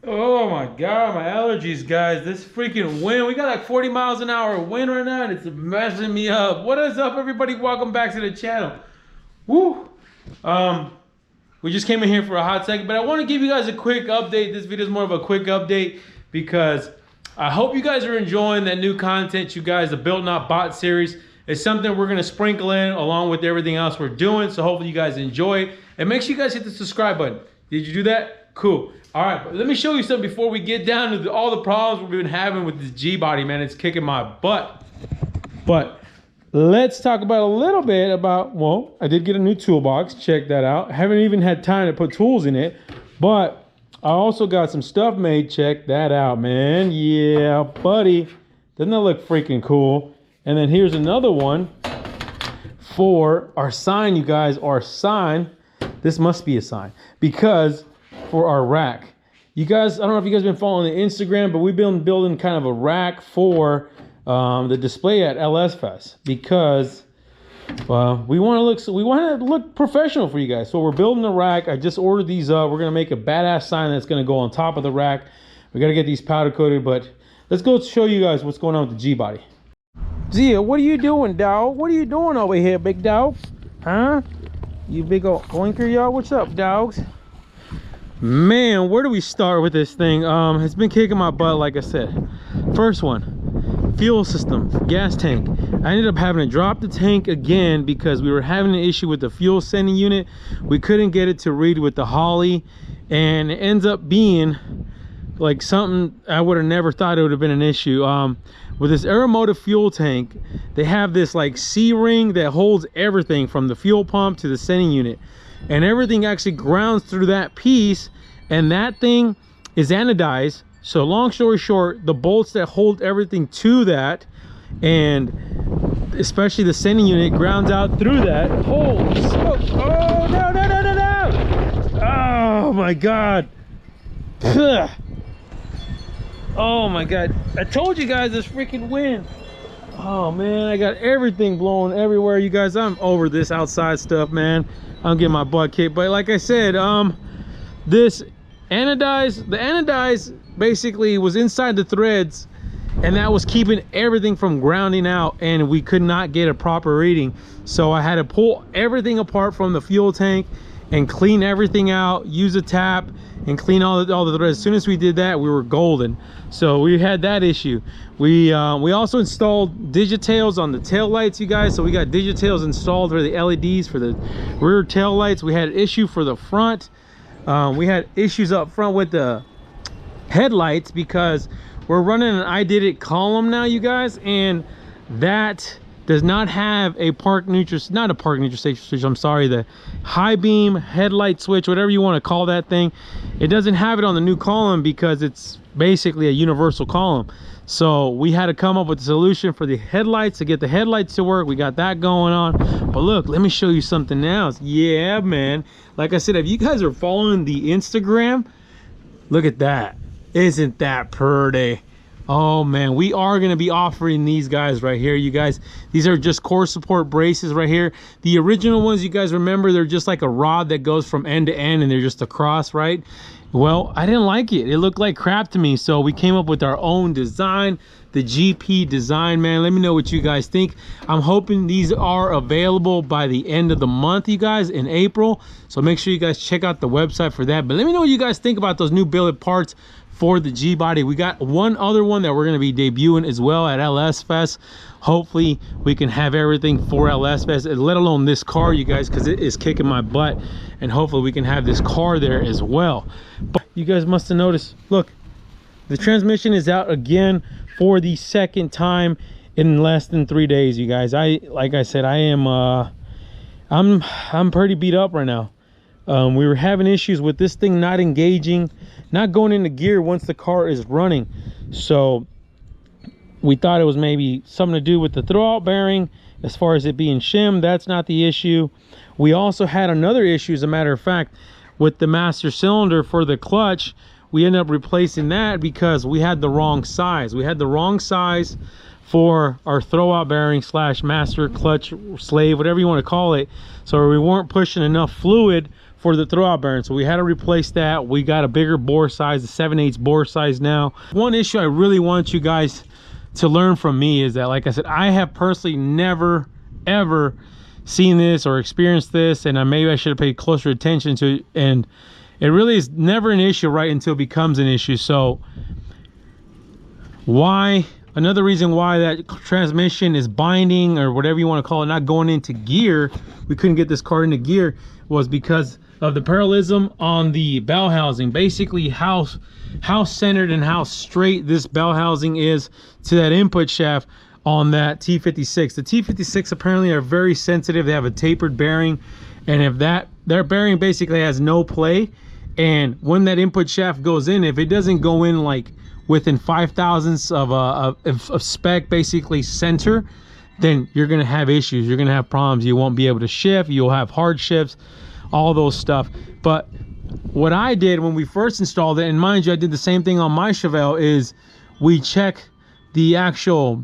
Oh my God, my allergies, guys. This freaking wind. We got like 40 miles an hour wind right now, and it's messing me up. What is up, everybody? Welcome back to the channel. Woo! We just came in here for a hot second, but I want to give you guys a quick update. This video is more of a quick update because I hope you guys are enjoying that new content, you guys, the Built Not Bought series. It's something we're going to sprinkle in along with everything else we're doing, so hopefully you guys enjoy it. And make sure you guys hit the subscribe button. Did you do that? Cool. All right, but let me show you something before we get down to all the problems we've been having with this G-body, man. It's kicking my butt. But let's talk about a little bit about, well, I did get a new toolbox. Check that out. I haven't even had time to put tools in it, but I also got some stuff made. Check that out, man. Yeah, buddy. Doesn't that look freaking cool? And then here's another one for our sign, you guys. Our sign. This must be a sign because for our rack. You guys, I don't know if you guys have been following the Instagram, but we've been building kind of a rack for the display at LS Fest because we want to look professional for you guys. So we're building the rack. I just ordered these up. We're gonna make a badass sign that's gonna go on top of the rack. We gotta get these powder coated, but let's go show you guys what's going on with the G-body. Zia, what are you doing, dog? What are you doing over here, big dog? Huh? You big old oinker, y'all. What's up, dogs? Man, where do we start with this thing? It's been kicking my butt, like I said. First one, fuel system, gas tank. I ended up having to drop the tank again because we were having an issue with the fuel sending unit. We couldn't get it to read with the Holly, and it ends up being like something I would have never thought it would have been an issue. With this Aeromotive fuel tank, they have this like C-ring that holds everything from the fuel pump to the sending unit. And everything actually grounds through that piece, and that thing is anodized. So long story short, the bolts that hold everything to that, and especially the sending unit, grounds out through that. Holy smoke! Oh no no no no no! Oh my God! Ugh. Oh my God! I told you guys this freaking wind. Oh man, I got everything blowing everywhere, you guys. I'm over this outside stuff, man. I'm getting my butt kicked. But like I said, this anodized, the anodized basically was inside the threads, and that was keeping everything from grounding out, and we could not get a proper reading. So I had to pull everything apart from the fuel tank and clean everything out, use a tap and clean all the threads. As soon as we did that, we were golden. So we had that issue. We also installed digitails on the tail lights, you guys. So we got digitails installed for the LEDs for the rear tail lights. We had an issue for the front. We had issues up front with the headlights because we're running an I Did It column now, you guys, and that does not have a park neutral, not a park neutral station switch, I'm sorry, the high beam headlight switch, whatever you want to call that thing. It doesn't have it on the new column because it's basically a universal column. So we had to come up with a solution for the headlights to get the headlights to work. We got that going on. But look, let me show you something else. Yeah, man. Like I said, if you guys are following the Instagram, look at that. Isn't that pretty? Oh man, we are going to be offering these guys right here, you guys. These are just core support braces right here. The original ones, you guys remember, they're just like a rod that goes from end to end, and they're just across, right? Well, I didn't like it. It looked like crap to me, so we came up with our own design, the GP design, man. Let me know what you guys think. I'm hoping these are available by the end of the month, you guys, in April. So make sure you guys check out the website for that. But let me know what you guys think about those new billet parts for the G-body. We got one other one that we're going to be debuting as well at LS Fest. Hopefully we can have everything for LS Fest, let alone this car, you guys, because it is kicking my butt, and hopefully we can have this car there as well. But you guys must have noticed, look, the transmission is out again for the second time in less than 3 days, you guys. Like I said, I am I'm pretty beat up right now. We were having issues with this thing not engaging, not going into gear once the car is running. So we thought it was maybe something to do with the throwout bearing. As far as it being shimmed, that's not the issue. We also had another issue, as a matter of fact, with the master cylinder for the clutch. We ended up replacing that because we had the wrong size. We had the wrong size for our throwout bearing slash master clutch slave, whatever you want to call it. So we weren't pushing enough fluid for the throwout bearing, so we had to replace that. We got a bigger bore size, the 7/8 bore size now. One issue I really want you guys to learn from me is that, like I said, I have personally never ever seen this or experienced this, and maybe I should have paid closer attention to it. And it really is never an issue right until it becomes an issue. So why, another reason why that transmission is binding or whatever you want to call it, not going into gear, we couldn't get this car into gear, was because of the parallelism on the bell housing. Basically how centered and how straight this bell housing is to that input shaft on that T56. The T56 apparently are very sensitive. They have a tapered bearing, and if their bearing basically has no play, and when that input shaft goes in, if it doesn't go in like within 5/1000ths of spec, basically center, then you're gonna have issues. You're gonna have problems. You won't be able to shift. You'll have hard shifts, all those stuff. But what I did when we first installed it, and mind you, I did the same thing on my Chevelle, is we check the actual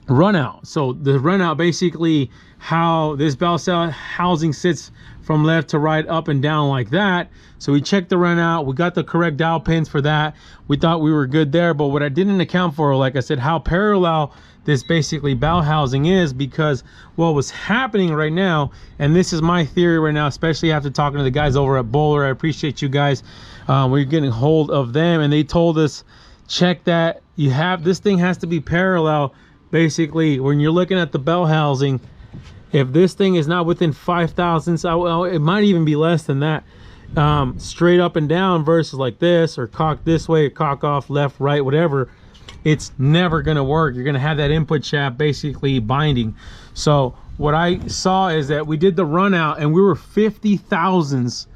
run out. So the run out, basically how this bell cell housing sits from left to right, up and down like that. So we checked the run out, we got the correct dowel pins for that. We thought we were good there, but what I didn't account for, like I said, how parallel this basically bell housing is, because what was happening right now, and this is my theory right now, especially after talking to the guys over at Bowler, I appreciate you guys, we're getting hold of them, and they told us, check that, this thing has to be parallel. Basically, when you're looking at the bell housing, if this thing is not within 5/1000ths, well, it might even be less than that, straight up and down versus like this, or cock this way, or cock off left, right, whatever, it's never gonna work. You're gonna have that input shaft basically binding. So what I saw is that we did the run out and we were 50/1000ths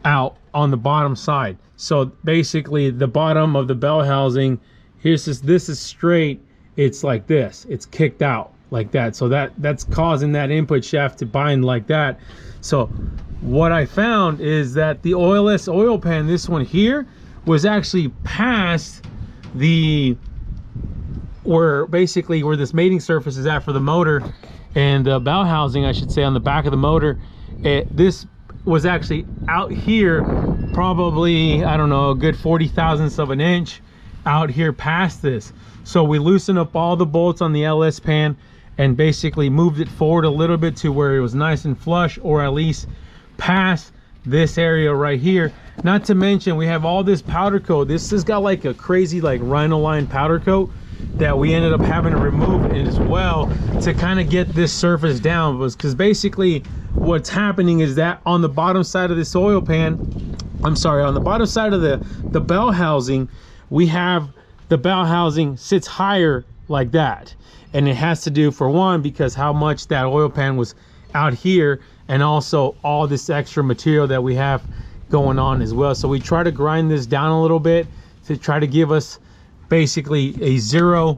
out on the bottom side. So basically the bottom of the bell housing, this is straight, it's like this, it's kicked out like that. So that's causing that input shaft to bind like that. So what I found is that the oilless oil pan, this one here, was actually past where this mating surface is at for the motor, and the bell housing, I should say, on the back of the motor. This was actually out here, probably, I don't know, a good 40/1000ths of an inch out here past this. So we loosened up all the bolts on the LS pan and basically moved it forward a little bit to where it was nice and flush, or at least past this area right here. Not to mention, we have all this powder coat. This has got like a crazy like rhino line powder coat that we ended up having to remove it as well to kind of get this surface down, because basically what's happening is that on the bottom side of this oil pan, I'm sorry, on the bottom side of the bell housing, we have the bell housing sits higher like that, and it has to do, for one, because how much that oil pan was out here, and also all this extra material that we have going on as well. So we try to grind this down a little bit to try to give us basically a zero,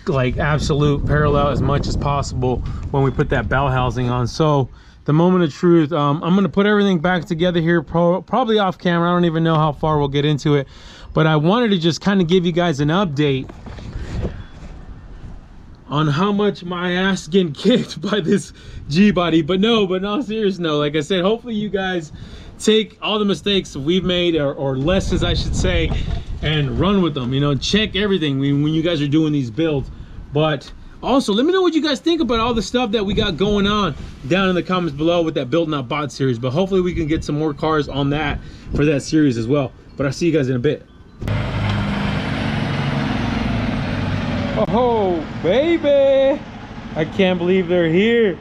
like absolute parallel as much as possible when we put that bell housing on. So the moment of truth, I'm gonna put everything back together here, probably off camera. I don't even know how far we'll get into it, but I wanted to just kind of give you guys an update on how much my ass is getting kicked by this G-body. But no, serious no, like I said, hopefully you guys take all the mistakes we've made, or lessons I should say, and run with them. You know, check everything when you guys are doing these builds. But also, let me know what you guys think about all the stuff that we got going on down in the comments below with that Build Not Bot series. But hopefully we can get some more cars on that for that series as well. But I'll see you guys in a bit. Oh baby, I can't believe they're here.